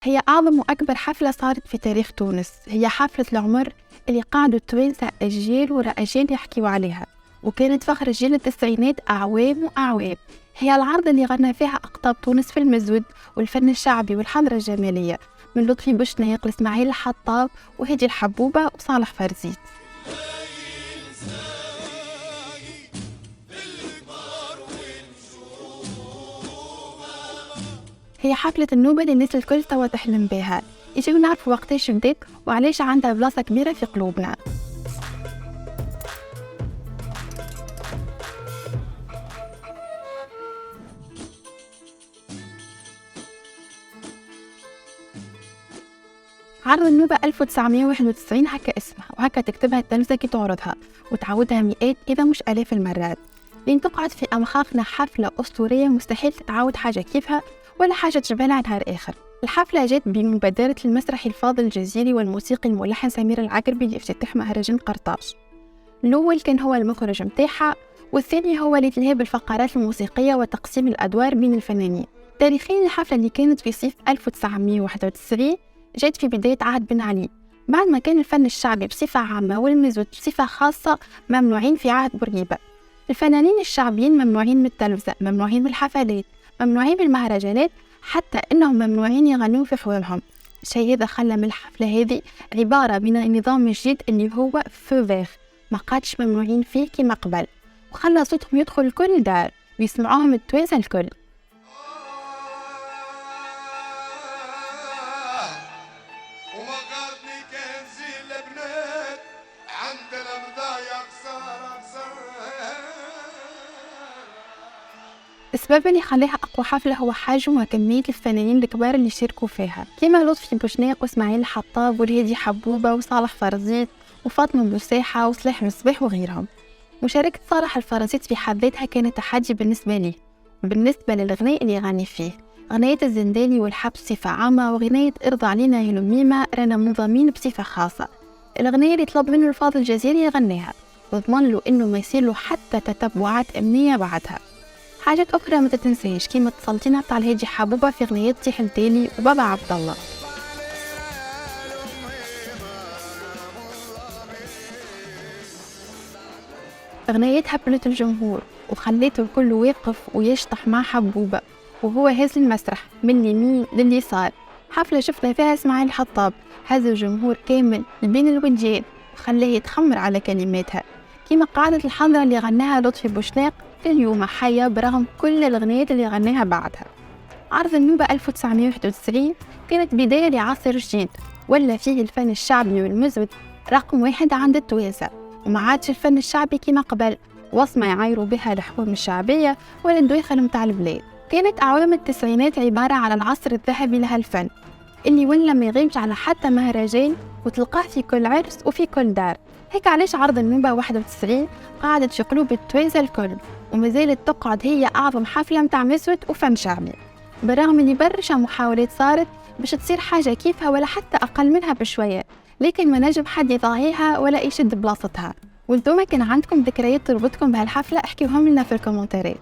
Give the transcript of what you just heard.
هي أعظم وأكبر حفلة صارت في تاريخ تونس. هي حفلة العمر اللي قعدوا التوانسة أجيال وراء أجيال يحكيوا عليها، وكانت فخر جيل التسعينات أعوام وأعوام. هي العرض اللي غنى فيها أقطاب تونس في المزود والفن الشعبي والحضرة الجمالية، من لطفي بوشناق لإسماعيل الحطاب وهدي الحبوبة وصالح فرزيت. هي حفلة النوبة اللي الناس الكل توا تحلم بها. يجيو نعرفوا وقتاش بدات وعلاش عندها بلاصة كبيرة في قلوبنا. عرض النوبة 1991 هكا اسمها وهكا تكتبها التلفزة كي تعرضها، وتعودها مئات إذا مش آلاف المرات، لين تقعد في أمخاخنا حفلة أسطورية مستحيل تتعاود حاجة كيفها ولا حاجة تجبلها نهار آخر. الحفلة جات بمبادرة المسرحي الفاضل الجزيري والموسيقي الملحن سمير العقربي لافتتاح مهرجان قرطاج. الأول كان هو المخرج متاعها، والثاني هو اللي تلهي بالفقرات الموسيقية وتقسيم الأدوار بين الفنانين. تاريخيا الحفلة اللي كانت في صيف 1991 جات في بداية عهد بن علي، بعد ما كان الفن الشعبي بصفة عامة والمزود بصفة خاصة ممنوعين في عهد بورقيبة. الفنانين الشعبيين ممنوعين من التلفزة، ممنوعين من الحفلات، ممنوعين من المهرجانات، حتى انهم ممنوعين يغنوا في حوالهم. الشيء هذا خلى من الحفلة هذه عبارة من النظام الجديد اللي هو فوفيغ، ما قادش ممنوعين فيه كما قبل، وخلى صوتهم يدخل كل دار ويسمعوهم التوانسة الكل. السبب اللي خليها أقوى حفلة هو حجم وكمية الفنانين الكبار اللي شاركوا فيها، كما لطفي بوشناق وإسماعيل الحطاب والهدي حبوبة وصالح فرزيت وفاطمة بوساحة وصلاح مصباح وغيرهم. مشاركة صالح الفرزيت في حد ذاتها كانت تحدي بالنسبة لي، وبالنسبة للغناء اللي يغني فيه، غناية الزنداني والحبس بصفة عامة، وغناية ارضى علينا يا لميمة رانا منظمين بصفة خاصة. الغناية اللي طلب منه الفاضل الجزيري يغنيها، وضمن له إنه ما يصير له حتى تتبعات أمنية بعدها. حاجات أخرى ما تتنسيش كيما اتصلتينا بتاع الهادي حبوبة في غنية طيح التالي وبابا عبد الله. غنيتها هبلت الجمهور وخليته الكل واقف ويشطح مع حبوبة وهو هز المسرح من اليمين لليسار. حفلة شفنا فيها إسماعيل الحطاب هز الجمهور كامل بين الوجهين وخليه يتخمر على كلماتها، كيما قاعدة الحضرة اللي غناها لطفي بوشناق اليوم حية برغم كل الأغنيات اللي غناها بعدها. عرض النوبة 1991 كانت بداية لعصر جديد ولا فيه الفن الشعبي والمزود رقم واحد عند التوانسة، وما عادش الفن الشعبي كما قبل وصمة يعايروا بها الحوم الشعبية ولا الدواخل متاع البلاد. كانت أعوام التسعينات عبارة على العصر الذهبي لها الفن اللي ولا ما يغيبش على حتى مهرجان وتلقاه في كل عرس وفي كل دار. هيك علاش عرض النوبة 91 قاعدت في قلوب التوانسة الكل، وما زالت تقعد هي أعظم حفلة متاع مسود وفن شعبي، برغم اللي برشا محاولات صارت باش تصير حاجة كيفها ولا حتى أقل منها بشوية، لكن ما نجم حد يضاهيها ولا يشد بلاصتها. وانتم كان عندكم ذكريات تربطكم بهالحفلة احكيوهم لنا في الكومنتارات.